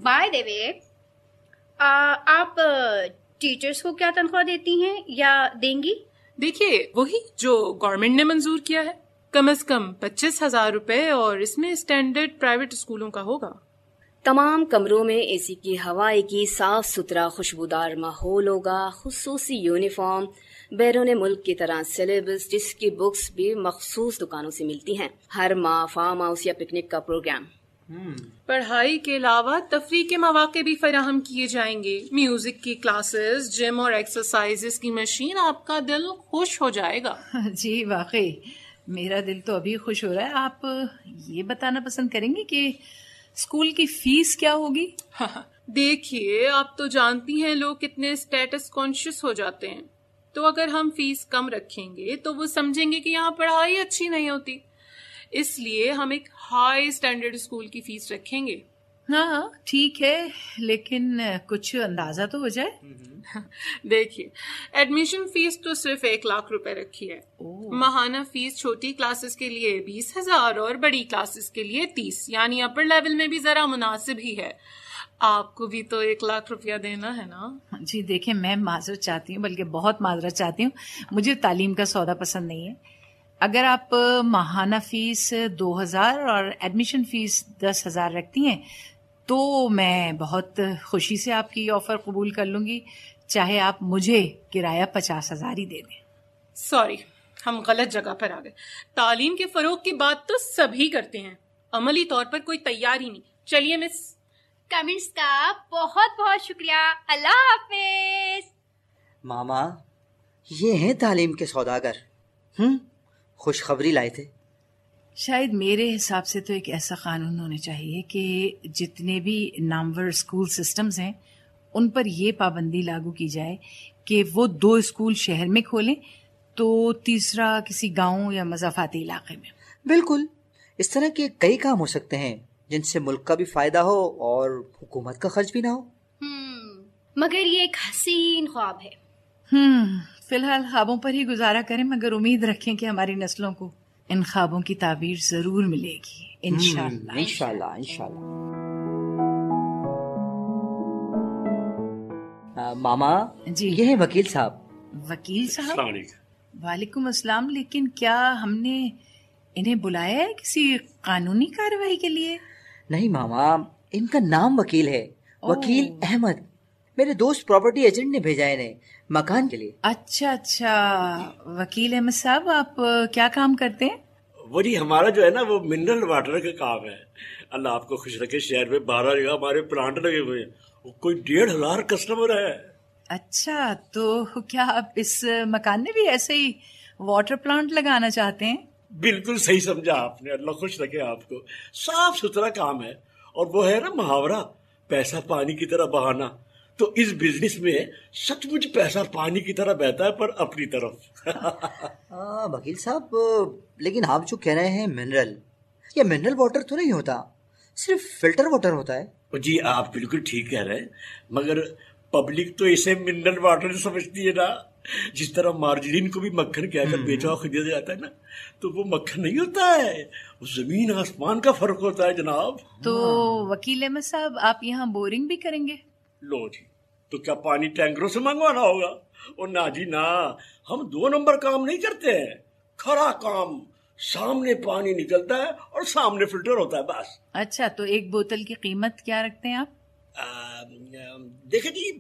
D: بائی دی وے، آپ ٹیچرز کو کیا تنخواہ دیتی ہیں یا دیں گی؟
H: دیکھیے وہی جو گورنمنٹ نے منظور کیا ہے، کم از کم 25,000 روپے، اور اس میں اسٹینڈرڈ پرائیویٹ اسکولوں کا ہوگا.
G: تمام کمروں میں اے سی کی ہوائے کی صاف ستھرا خوشبودار ماحول ہوگا، خصوصی یونیفارم، بیرون ملک کی طرح سلیبس، جس کی بکس بھی مخصوص دکانوں سے ملتی ہیں، ہر ماہ فارم ہاؤس یا پکنک کا پروگرام.
H: پڑھائی کے علاوہ تفریح کے مواقع بھی فراہم کیے جائیں گے. میوزک کی کلاسز، جم اور ایکسرسائزز کی مشین. آپ کا دل خوش ہو جائے گا.
B: جی واقعی میرا دل تو ابھی خوش ہو رہا ہے. آپ یہ بتانا پسند کریں گے کہ اسکول کی فیس کیا ہوگی؟
H: دیکھیے آپ تو جانتی ہیں لوگ کتنے اسٹیٹس کانشیس ہو جاتے ہیں، تو اگر ہم فیس کم رکھیں گے تو وہ سمجھیں گے کہ یہاں پڑھائی اچھی نہیں ہوتی. اس لیے ہم ایک ہائی اسٹینڈرڈ اسکول کی فیس رکھیں گے.
B: ہاں ٹھیک ہے، لیکن کچھ اندازہ تو ہو جائے.
H: دیکھیے ایڈمیشن فیس تو صرف 1,00,000 روپے رکھی ہے. ماہانہ فیس چھوٹی کلاسز کے لیے 20,000 اور بڑی کلاسز کے لیے 30، یعنی اپر لیول میں بھی ذرا مناسب ہی ہے. آپ کو بھی تو 1,00,000 روپیہ دینا ہے نا.
B: جی دیکھیں، میں معذرت چاہتی ہوں، بلکہ بہت معذرت چاہتی ہوں. مجھے تعلیم کا سودا پسند نہیں ہے. اگر آپ ماہانہ فیس 2,000 اور ایڈمیشن فیس 10,000 رکھتی ہیں تو میں بہت خوشی سے آپ کی آفر قبول کر لوں گی، چاہے آپ مجھے کرایہ 50,000 ہی دے دیں.
H: سوری، ہم غلط جگہ پر آ گئے. تعلیم کے فروغ کی بات تو سبھی کرتے ہیں، عملی طور پر کوئی تیاری نہیں. چلیے مس.
D: کمنٹس کا بہت بہت شکریہ. اللہ حافظ.
A: ماما یہ ہیں تعلیم کے سوداگر. خوشخبری لائے تھے.
B: شاید میرے حساب سے تو ایک ایسا قانون ہونا چاہیے کہ جتنے بھی نامور اسکول سسٹمز ہیں ان پر یہ پابندی لاگو کی جائے کہ وہ 2 اسکول شہر میں کھولیں تو تیسرا کسی گاؤں یا مضافاتی علاقے میں.
A: بالکل، اس طرح کے کئی کام ہو سکتے ہیں جن سے ملک کا بھی فائدہ ہو اور حکومت کا خرچ بھی نہ ہو.
D: مگر یہ ایک حسین خواب ہے.
B: فی الحال خوابوں پر ہی گزارا کریں، مگر امید رکھیں کہ ہماری نسلوں کو ان خوابوں کی تعبیر ضرور ملے گی انشاءاللہ.
A: انشاءاللہ انشاءاللہ. ماما جی یہ ہیں وکیل صاحب.
B: وکیل صاحب؟
C: السلام علیکم.
B: وعلیکم السلام. لیکن کیا ہم نے انہیں بلایا ہے کسی قانونی کارروائی کے لیے؟
A: نہیں ماما، ان کا نام وکیل ہے، وکیل احمد. میرے دوست پراپرٹی ایجنٹ نے بھیجا ہے انہیں مکان کے لیے.
B: اچھا وکیل احمد صاحب، آپ کیا کام کرتے ہیں؟
I: وہ جی ہمارا جو ہے نا وہ منرل واٹر کا کام ہے. اللہ آپ کو خوش رکھے. شہر میں 12 جگہ ہمارے پلانٹ لگے ہوئے ہیں، کوئی 1,500 کسٹمر ہے.
B: اچھا، تو کیا آپ اس مکان میں بھی ایسے ہی واٹر پلانٹ لگانا چاہتے ہیں؟
I: بالکل صحیح سمجھا آپ نے. اللہ خوش رکھے آپ کو. صاف ستھرا کام ہے، اور وہ ہے نا محاورہ، پیسہ پانی کی طرح بہانا. تو اس بزنس میں سچ مچ پیسہ پانی کی طرح بہتا ہے، پر اپنی طرف۔
A: وکیل صاحب، لیکن آپ جو کہہ رہے ہیں منرل، یہ منرل واٹر تو نہیں ہوتا، صرف فلٹر واٹر ہوتا ہے۔
I: جی آپ بالکل ٹھیک کہہ رہے ہیں، مگر پبلک تو اسے منرل واٹر سمجھتی ہے نا۔ جس طرح مارجرین کو بھی مکھن کہہ کر بیچا اور خریدا جاتا ہے نا، تو وہ مکھن نہیں ہوتا ہے، وہ زمین آسمان کا فرق ہوتا ہے جناب۔
B: تو وکیل احمد صاحب، آپ یہاں بورنگ بھی کریں گے؟
I: لو جی، تو کیا پانی ٹینکروں سے منگوانا ہوگا؟ اور نہ جی نہ، ہم 2 نمبر کام نہیں کرتے ہیں، کھرا کام، سامنے پانی نکلتا ہے اور سامنے فلٹر ہوتا ہے بس۔
B: اچھا، تو ایک بوتل کی قیمت کیا رکھتے ہیں آپ؟
I: دیکھیں جی،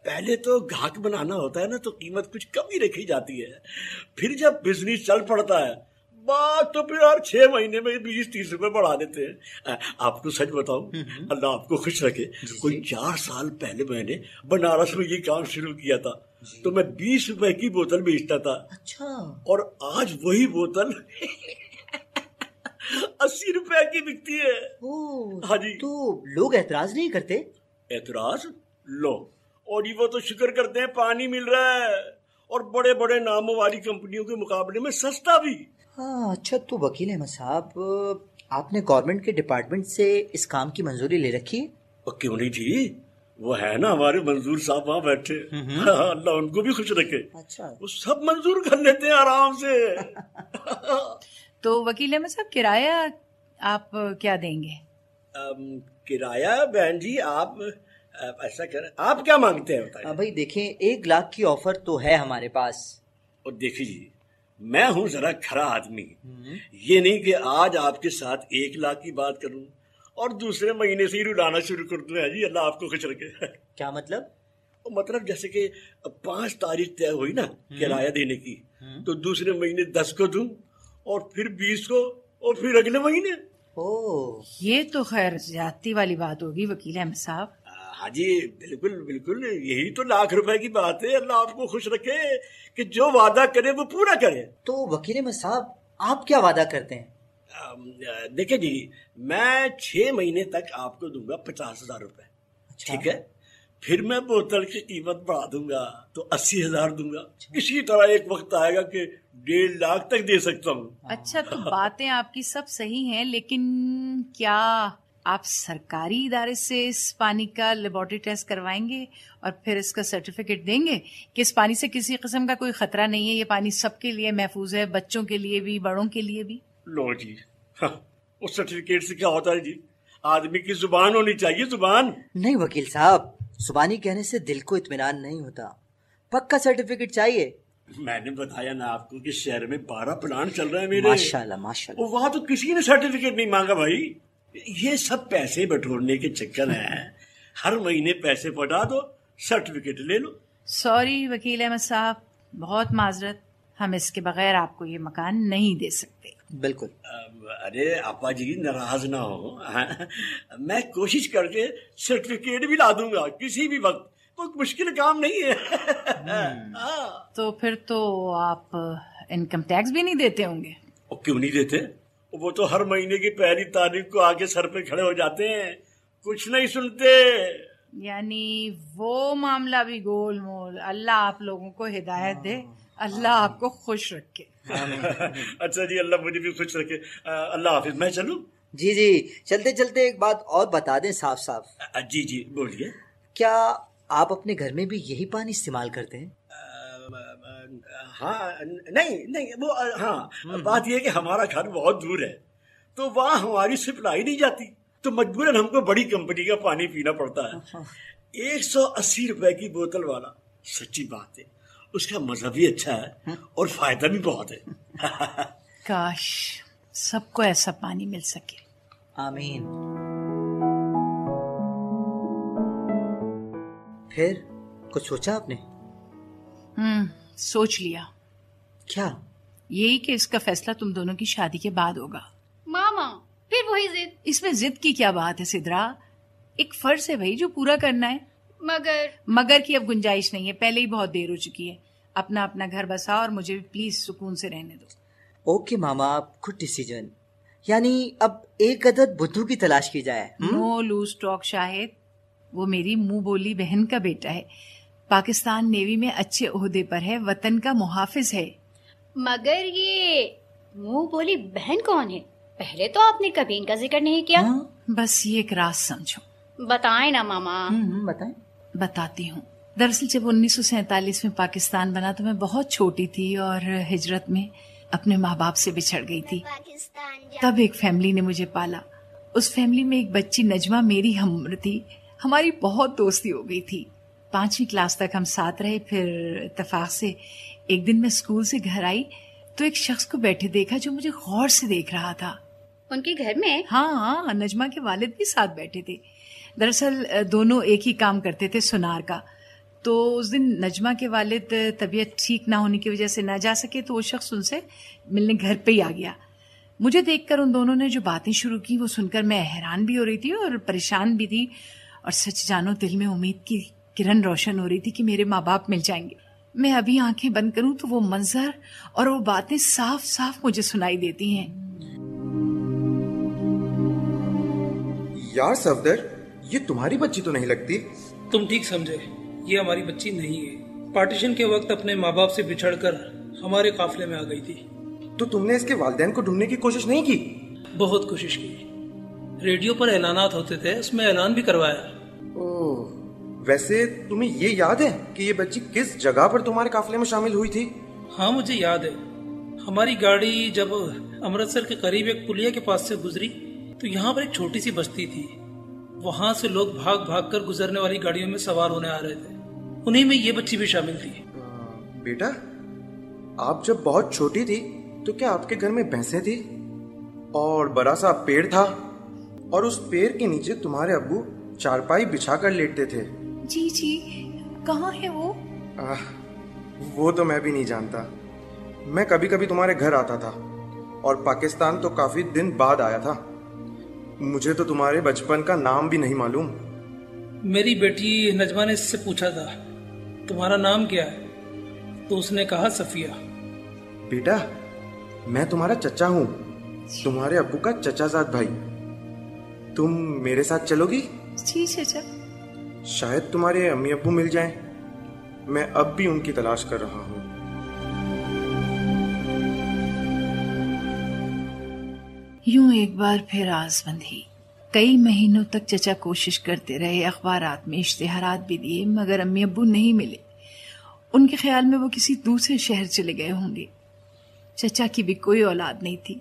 I: پہلے تو گاہک بنانا ہوتا ہے نا، تو قیمت کچھ کم ہی رکھی جاتی ہے، پھر جب بزنس چل پڑتا ہے بات تو پھر ہر 6 مہینے میں 20-30 روپے بڑھا دیتے ہیں۔ آپ کو سچ بتاؤں، اللہ آپ کو خوش رکھے، کوئی 4 سال پہلے میں نے بنارس میں یہ کام شروع کیا تھا، تو میں 20 روپے کی بوتل بیچتا تھا۔
A: اچھا،
I: اور آج وہی بوتل 80 روپے کی بکتی ہے۔ ہاں جی،
A: تو لوگ اعتراض نہیں کرتے؟
I: اعتراض لو، اور یہ وہ تو شکر کرتے ہیں پانی مل رہا ہے، اور بڑے بڑے ناموں والی کمپنیوں کے مقابلے میں سستا بھی۔
A: ہاں، اچھا، تو وکیل احمد صاحب، آپ نے گورنمنٹ کے ڈپارٹمنٹ سے اس کام کی منظوری لے رکھی ہے؟
I: اور کیوں نہیں تھی، وہ ہے نا ہمارے منظور صاحب وہاں بیٹھے، اللہ ان کو بھی خوش رکھے۔
A: اچھا،
I: وہ سب منظور کر لیتے ہیں آرام سے۔
B: تو وکیل احمد صاحب، کرایہ آپ کیا دیں گے؟
I: کرایہ بہن جی، آپ ایسا کریں، آپ کیا مانگتے ہیں بتائیں؟
A: بھائی دیکھیں، 1 لاکھ کی آفر تو ہے ہمارے پاس۔
I: اور دیکھیں جی، میں ہوں ذرا کھرا آدمی، یہ نہیں کہ آج آپ کے ساتھ 1 لاکھ کی بات کروں اور دوسرے مہینے سے ہی رلانا شروع کر دوں۔ جی اللہ آپ کو خوش رکھے۔
A: کیا مطلب؟
I: مطلب جیسے کہ 5 تاریخ طے ہوئی نا کرایہ دینے کی، تو دوسرے مہینے 10 کو دوں، اور پھر 20 کو، اور پھر اگلے مہینے۔
B: یہ تو خیر زیادتی والی بات ہوگی وکیل احمد صاحب۔
I: ہاں جی، بالکل بالکل، یہی تو لاکھ روپے کی بات ہے۔ اللہ آپ کو خوش رکھے کہ جو وعدہ کرے وہ پورا کرے۔
A: تو وکیل احمد صاحب، آپ کیا وعدہ کرتے ہیں؟
I: دیکھیں جی، میں 6 مہینے تک آپ کو دوں گا 50,000 روپے، ٹھیک ہے؟ پھر میں بوتل کی قیمت بڑھا دوں گا تو 80,000 دوں گا۔ اسی طرح ایک وقت آئے گا کہ 1.5 لاکھ تک دے سکتا ہوں۔
B: اچھا، تو باتیں آپ کی سب صحیح ہیں، لیکن کیا آپ سرکاری ادارے سے اس پانی کا لیبارٹری ٹیسٹ کروائیں گے اور پھر اس کا سرٹیفکیٹ دیں گے کہ اس پانی سے کسی قسم کا کوئی خطرہ نہیں ہے، یہ پانی سب کے لیے محفوظ ہے، بچوں کے لیے بھی، بڑوں کے لیے بھی؟
I: لو جی، اس سرٹیفکیٹ سے کیا ہوتا ہے جی؟ آدمی کی زبان ہونی چاہیے، زبان۔
A: نہیں وکیل صاحب، زبانی کہنے سے دل کو اطمینان نہیں ہوتا، پکا سرٹیفکیٹ چاہیے۔
I: میں نے بتایا نا آپ کو کہ شہر میں 12 پلانٹ چل رہے ہیں میرے،
A: ماشاءاللہ ماشاءاللہ۔
I: وہاں تو کسی نے سرٹیفکیٹ نہیں مانگا بھائی۔ یہ سب پیسے بٹورنے کے چکر ہیں، ہر مہینے پیسے پٹا دو، سرٹیفکیٹ لے لو۔
B: سوری وکیل احمد صاحب، بہت معذرت، ہم اس کے بغیر آپ کو یہ مکان نہیں دے سکتے۔
A: بالکل۔
I: ارے آپا جی ناراض نہ ہو، میں کوشش کر کے سرٹیفکیٹ بھی لا دوں گا کسی بھی وقت، کوئی مشکل کام نہیں ہے۔
B: تو پھر تو آپ انکم ٹیکس بھی نہیں دیتے ہوں گے؟
I: اور کیوں نہیں دیتے؟ وہ تو ہر مہینے کی 1 تاریخ کو آگے سر پہ کھڑے ہو جاتے ہیں، کچھ نہیں سنتے۔
B: یعنی وہ معاملہ بھی گول مول۔ اللہ آپ لوگوں کو ہدایت دے، اللہ آپ کو خوش رکھے۔
I: اچھا جی، اللہ مجھے بھی خوش رکھے۔ اللہ حافظ، میں چلوں؟
A: جی جی، چلتے چلتے ایک بات اور بتا دیں صاف صاف۔
I: جی جی بولیے۔
A: کیا آپ اپنے گھر میں بھی یہی پانی استعمال کرتے ہیں؟
I: ہاں، نہیں وہ، ہاں بات یہ کہ ہمارا گھر بہت دور ہے، تو وہاں ہماری سپلائی نہیں جاتی، تو مجبوراً ہم کو بڑی کمپنی کا پانی پینا پڑتا ہے۔ 180 روپے کی بوتل والا، سچی بات ہے، اس کا مزہ بھی اچھا ہے اور فائدہ بھی بہت ہے۔
B: کاش سب کو ایسا پانی مل سکے۔
A: آمین۔ پھر کچھ سوچا آپ نے؟
B: سوچ لیا۔
A: کیا؟
B: یہی کہ اس کا فیصلہ تم دونوں کی شادی کے بعد ہوگا۔
D: ماما پھر وہی ضد۔
B: اس میں ضد کی کیا بات ہے سدرا؟ ایک فرض ہے بھائی جو پورا کرنا ہے۔ مگر کی اب گنجائش نہیں ہے، پہلے ہی بہت دیر ہو چکی ہے۔ اپنا اپنا گھر بسا اور مجھے بھی پلیز سکون سے رہنے دو۔
A: اوکے ماما، گڈ ڈیسیجن۔ یعنی اب ایک عدد بدھو کی تلاش کی جائے۔
B: نو لوز ٹاک شاہد، وہ میری منہ بولی بہن کا بیٹا ہے، پاکستان نیوی میں اچھے عہدے پر ہے، وطن کا محافظ ہے۔
D: مگر یہ منہ بولی بہن کون ہے؟ پہلے تو آپ نے کبھی ان کا ذکر نہیں کیا۔
B: بس یہ ایک راز سمجھو۔
D: بتائیں نا ماما۔
A: بتائیں۔
B: بتاتی ہوں۔ دراصل جب 1947 میں پاکستان بنا تو میں بہت چھوٹی تھی اور ہجرت میں اپنے ماں باپ سے بچھڑ گئی تھی۔ تب ایک فیملی نے مجھے پالا۔ اس فیملی میں ایک بچی نجمہ میری ہم عمر تھی۔ ہماری بہت دوستی ہو گئی تھی، 5ویں کلاس تک ہم ساتھ رہے۔ پھر اتفاق سے ایک دن میں اسکول سے گھر آئی تو ایک شخص کو بیٹھے دیکھا جو مجھے غور سے دیکھ رہا تھا۔
D: ان کے گھر میں؟
B: ہاں، نجمہ کے والد بھی ساتھ بیٹھے تھے۔ دراصل دونوں ایک ہی کام کرتے تھے، سونار کا۔ تو اس دن نجمہ کے والد طبیعت ٹھیک نہ ہونے کی وجہ سے نہ جا سکے تو وہ شخص ان سے ملنے گھر پہ ہی آ گیا۔ مجھے دیکھ کر ان دونوں نے جو باتیں شروع کی وہ سن کر میں حیران بھی ہو رہی تھی اور پریشان بھی تھی، اور سچ جانو دل میں امید کی کرن روشن ہو رہی تھی کہ میرے ماں باپ مل جائیں گے۔ میں ابھی آنکھیں بند کروں تو وہ منظر اور وہ باتیں صاف صاف مجھے سنائی دیتی ہیں۔
J: یار صفدر، یہ تمہاری بچی تو نہیں لگتی۔
K: تم ٹھیک سمجھے، یہ ہماری بچی نہیں ہے۔ پارٹیشن کے وقت اپنے ماں باپ سے بچھڑ کر ہمارے قافلے میں آ گئی تھی۔
J: تو تم نے اس کے والدین کو ڈھونڈنے کی کوشش نہیں کی؟
K: بہت کوشش کی، ریڈیو پر اعلانات ہوتے تھے، اس میں اعلان بھی کروایا۔
J: اوہ، ویسے تمہیں یہ یاد ہے کہ یہ بچی کس جگہ پر تمہارے قافلے میں شامل ہوئی تھی؟
K: ہاں مجھے یاد ہے، ہماری گاڑی جب امرتسر کے قریب ایک پلیا کے پاس سے گزری تو یہاں پر ایک چھوٹی سی بستی تھی، وہاں سے لوگ بھاگ بھاگ کر گزرنے والی گاڑیوں میں سوار ہونے آ رہے تھے، انہی میں یہ بچی بھی شامل تھی۔
J: بیٹا، آپ جب بہت چھوٹی تھی تو کیا آپ کے گھر میں بھینسیں تھی اور بڑا سا پیڑ تھا اور اس پیڑ کے نیچے تمہارے ابو چارپائی بچھا کر لیٹتے تھے؟
B: جی جی، کہاں ہے وہ؟
J: وہ تو میں بھی نہیں جانتا۔ میں کبھی کبھی تمہارے گھر آتا تھا اور پاکستان تو کافی دن بعد آیا تھا۔ مجھے تو تمہارے بچپن کا نام بھی نہیں معلوم۔
K: میری بیٹی نجمہ نے اس سے پوچھا تھا تمہارا نام کیا ہے، تو اس نے کہا صفیہ۔
J: بیٹا، میں تمہارا چچا ہوں، تمہارے ابو کا چچا زاد بھائی۔ تم میرے ساتھ چلو گی؟
B: جی چچا۔
J: شاید تمہارے امی ابو مل جائیں، میں اب بھی ان کی تلاش کر رہا ہوں۔
B: یوں ایک بار پھر آس بندھی۔ کئی مہینوں تک چچا کوشش کرتے رہے، اخبارات میں اشتہارات بھی دیے، مگر امی ابو نہیں ملے۔ ان کے خیال میں وہ کسی دوسرے شہر چلے گئے ہوں گے۔ چچا کی بھی کوئی اولاد نہیں تھی،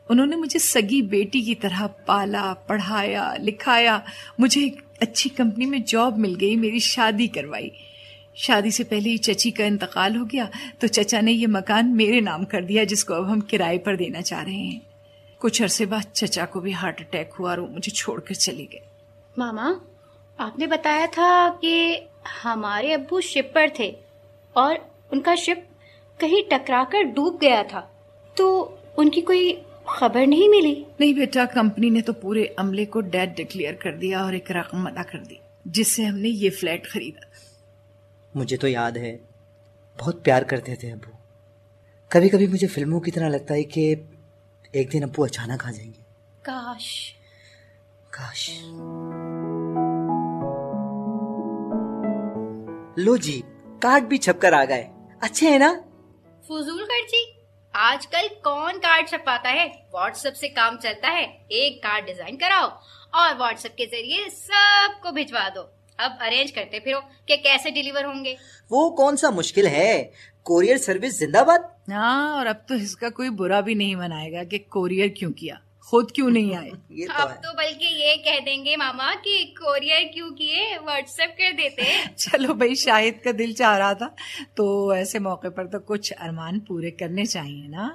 B: انہوں نے مجھے سگی بیٹی کی طرح پالا، پڑھایا، لکھایا۔ مجھے ایک اچھی کمپنی میں جاب مل گئی، میری شادی کروائی۔ شادی سے پہلے ہی چچی کا انتقال ہو گیا تو چچا نے یہ مکان میرے نام کر دیا، جس کو اب ہم کرائے پر دینا چاہ رہے ہیں۔ کچھ عرصے بعد چچا کو بھی ہارٹ اٹیک ہوا اور وہ مجھے چھوڑ کر چلے گئے۔
D: ماما، آپ نے بتایا تھا کہ ہمارے ابو شپ پر تھے اور ان کا شپ کہیں ٹکرا کر ڈوب گیا تھا، تو ان کی کوئی خبر نہیں ملی؟
B: نہیں بیٹا، کمپنی نے تو پورے عملے کو ڈیڈ ڈکلیئر کر دیا اور ایک رقم ادا کر دی جس سے ہم نے یہ فلیٹ خریدا۔
A: مجھے تو یاد ہے بہت پیار کرتے تھے ابو۔ کبھی کبھی مجھے فلموں کی طرح لگتا ہے کہ ایک دن ابو اچانک آ جائیں گے۔
D: کاش
A: کاش۔ لو جی، کارڈ بھی چھپ کر آ گئے، اچھے ہیں نا؟
D: فضول خرچی، آج کل کون کارڈ چھپاتا ہے؟ واٹس ایپ سے کام چلتا ہے، ایک کارڈ ڈیزائن کراؤ اور واٹس ایپ کے ذریعے سب کو بھجوا دو۔ اب ارینج کرتے پھرو کہ کیسے ڈیلیور ہوں گے۔ وہ کون سا مشکل ہے، کوریئر سروس زندہ باد۔
B: ہاں، اور اب تو اس کا کوئی برا بھی نہیں منائے گا کہ کوریئر کیوں کیا، خود کیوں نہیں آئے۔
D: اب تو بلکہ یہ کہہ دیں گے ماما کہ کوریئر کیوں کیے، واٹس ایپ کر دیتے۔
B: چلو بھائی، شاہد کا دل چاہ رہا تھا تو ایسے موقع پر تو کچھ ارمان پورے کرنے چاہیے نا۔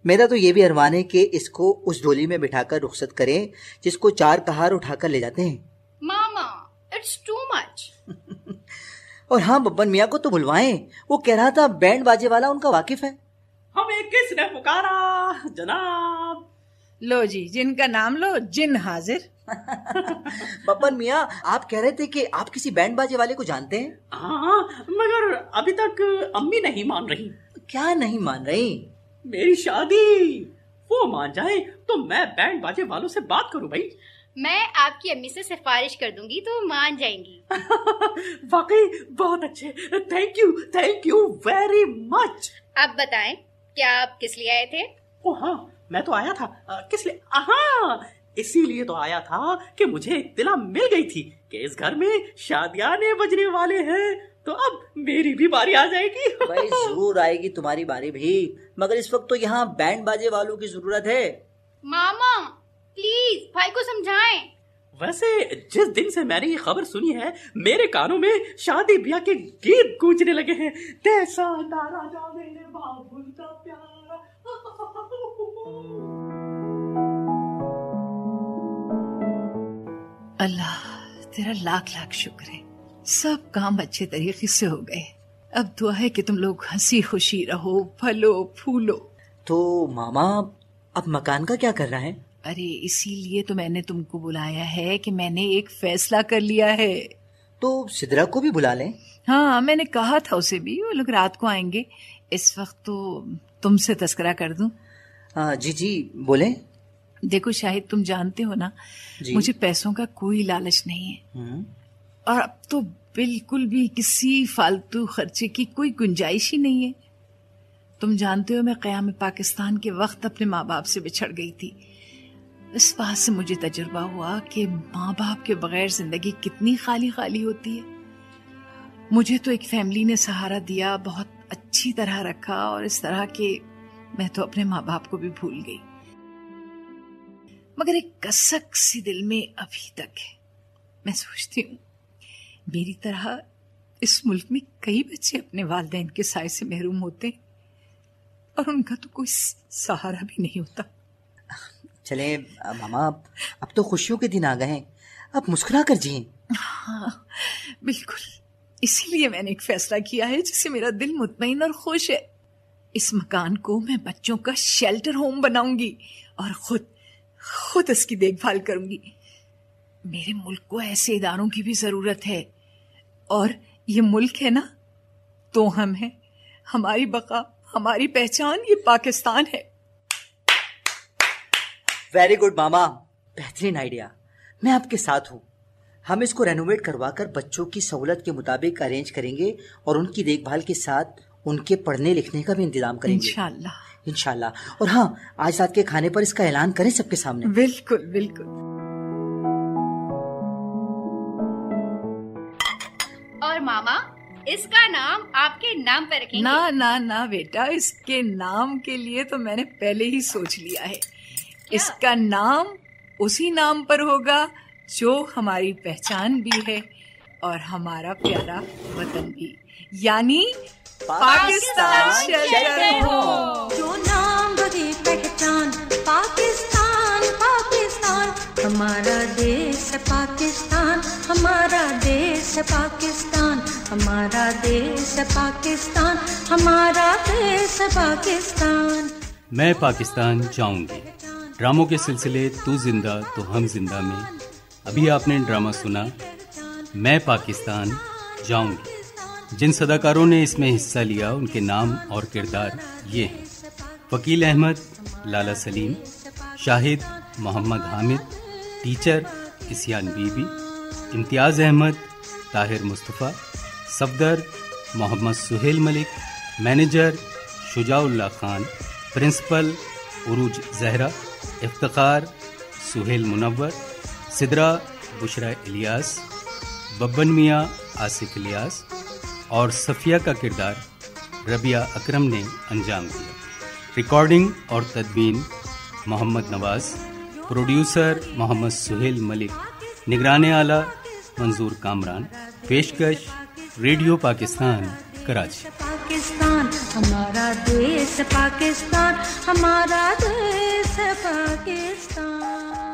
A: میرا تو یہ بھی ارمان ہے کہ اس کو اس ڈولی میں بٹھا کر رخصت کریں جس کو 4 کہار اٹھا کر لے جاتے ہیں۔
D: ماما، اٹس ٹو مچ۔
A: اور ہاں، ببن میاں کو تو بلوائیں، وہ کہہ رہا تھا بینڈ باجے والا ان کا واقف ہے۔
E: ہمیں کس نے پکارا جناب؟
B: لو جی، جن کا نام لو جن حاضر۔
A: ببن میاں، آپ کہہ رہے تھے کہ آپ کسی بینڈ باجے والے کو جانتے ہیں؟
E: ہاں، مگر ابھی تک امی نہیں مان رہی۔
A: کیا نہیں مان رہی؟
E: میری شادی۔ وہ مان جائے تو میں بینڈ باجے والوں سے بات کروں بھائی۔
D: میں آپ کی امی سے سفارش کر دوں گی تو مان جائیں گی.
E: واقعی بہت اچھے. Thank you very much.
D: آپ بتائیں کیا آپ کس لیے آئے تھے؟
E: ہاں میں تو آیا تھا. کس لیے؟ ہاں اسی لیے تو آیا تھا کہ مجھے اطلاع مل گئی تھی کہ اس گھر میں شادیاں بجنے والے ہیں، تو اب میری بھی باری آ جائے گی.
A: بھائی ضرور آئے گی تمہاری باری بھی، مگر اس وقت تو یہاں بینڈ باجے والوں کی ضرورت ہے.
D: ماما پلیز بھائی کو سمجھائیں.
E: ویسے جس دن سے میں نے یہ خبر سنی ہے میرے کانوں میں شادی بیاہ کے گیت گونجنے لگے ہیں. کیسا نارا جانے بابل کا پیارا.
B: اللہ تیرا لاکھ لاکھ شکر ہے، سب کام اچھے طریقے سے ہو گئے. اب دعا ہے کہ تم لوگ ہنسی خوشی رہو، پھلو پھولو.
A: تو ماما اب مکان کا کیا کرنا ہے؟
B: ارے اسی لیے تو میں نے تم کو بلایا ہے کہ میں نے ایک فیصلہ کر لیا ہے.
A: تو سدرا کو بھی بلا لیں.
B: ہاں میں نے کہا تھا اسے بھی، وہ لوگ رات کو آئیں گے. اس وقت تو تم سے تذکرہ کر دوں.
A: جی بولیں.
B: دیکھو شاہد تم جانتے ہو نا مجھے پیسوں کا کوئی لالچ نہیں ہے، اور اب تو بالکل بھی کسی فالتو خرچے کی کوئی گنجائش ہی نہیں ہے. تم جانتے ہو میں قیام پاکستان کے وقت اپنے ماں باپ سے بچھڑ گئی تھی. اس بات سے مجھے تجربہ ہوا کہ ماں باپ کے بغیر زندگی کتنی خالی خالی ہوتی ہے. مجھے تو ایک فیملی نے سہارا دیا، بہت اچھی طرح رکھا، اور اس طرح کہ میں تو اپنے ماں باپ کو بھی بھول گئی. مگر ایک کسک سی دل میں ابھی تک ہے. میں سوچتی ہوں میری طرح اس ملک میں کئی بچے اپنے والدین کے سائے سے محروم ہوتے ہیں اور ان کا تو کوئی سہارا بھی نہیں ہوتا.
A: چلیں ماما اب تو خوشیوں کے دن آ گئے ہیں، اب مسکرا کر جئیں.
B: ہاں بالکل، اسی لیے میں نے ایک فیصلہ کیا ہے جس سے میرا دل مطمئن اور خوش ہے. اس مکان کو میں بچوں کا شیلٹر ہوم بناؤں گی اور خود اس کی دیکھ بھال کروں گی. میرے ملک کو ایسے اداروں کی بھی ضرورت ہے، اور یہ ملک ہے نا تو ہم ہیں، ہماری بقا، ہماری پہچان یہ پاکستان ہے.
A: ویری گڈ ماما، بہترین آئیڈیا. میں آپ کے ساتھ ہوں. ہم اس کو رینوویٹ کروا کر بچوں کی سہولت کے مطابق ارینج کریں گے اور ان کی دیکھ بھال کے ساتھ ان کے پڑھنے لکھنے کا بھی انتظام کریں گے انشاءاللہ. اور ہاں آج رات کے کھانے پر اس کا اعلان کریں سب کے سامنے.
B: بالکل بالکل.
D: اور ماما اس کا نام آپ کے نام پر رکھیں
B: گے؟ نہ بیٹا، اس کے نام کے لیے تو میں نے پہلے ہی سوچ لیا ہے. اس کا نام اسی نام پر ہوگا جو ہماری پہچان بھی ہے اور ہمارا پیارا وطن بھی، یعنی پاکستان شیلٹر ہوم.
L: جو نام بڑی پہچان پاکستان، پاکستان ہمارا دیش پاکستان، ہمارا دیش پاکستان، ہمارا دیش پاکستان، ہمارا دیش پاکستان.
M: میں پاکستان جاؤں گی ڈراموں کے سلسلے تو زندہ تو ہم زندہ میں ابھی آپ نے ڈرامہ سنا میں پاکستان جاؤں گی. جن صداکاروں نے اس میں حصہ لیا ان کے نام اور کردار یہ ہیں: وکیل احمد لالا سلیم، شاہد محمد Hamid, teacher اسیان be be, Imtiaz Ahmad Tahir Mustafa, Safdar Muhammad Sohail Malik, manager Shuja Allah Khan, principal عروج زہرا، افتخار سہیل منور، سدرا بشرا الیاس، ببن میاں آصف الیاس، اور صفیہ کا کردار ربیہ اکرم نے انجام دیا. ریکارڈنگ اور تدوین محمد نواز، پروڈیوسر محمد سہیل ملک، نگران اعلیٰ منظور کامران. پیشکش ریڈیو پاکستان کراچی.
L: پاکستان ہمارا دیش، پاکستان ہمارا دیش، پاکستان.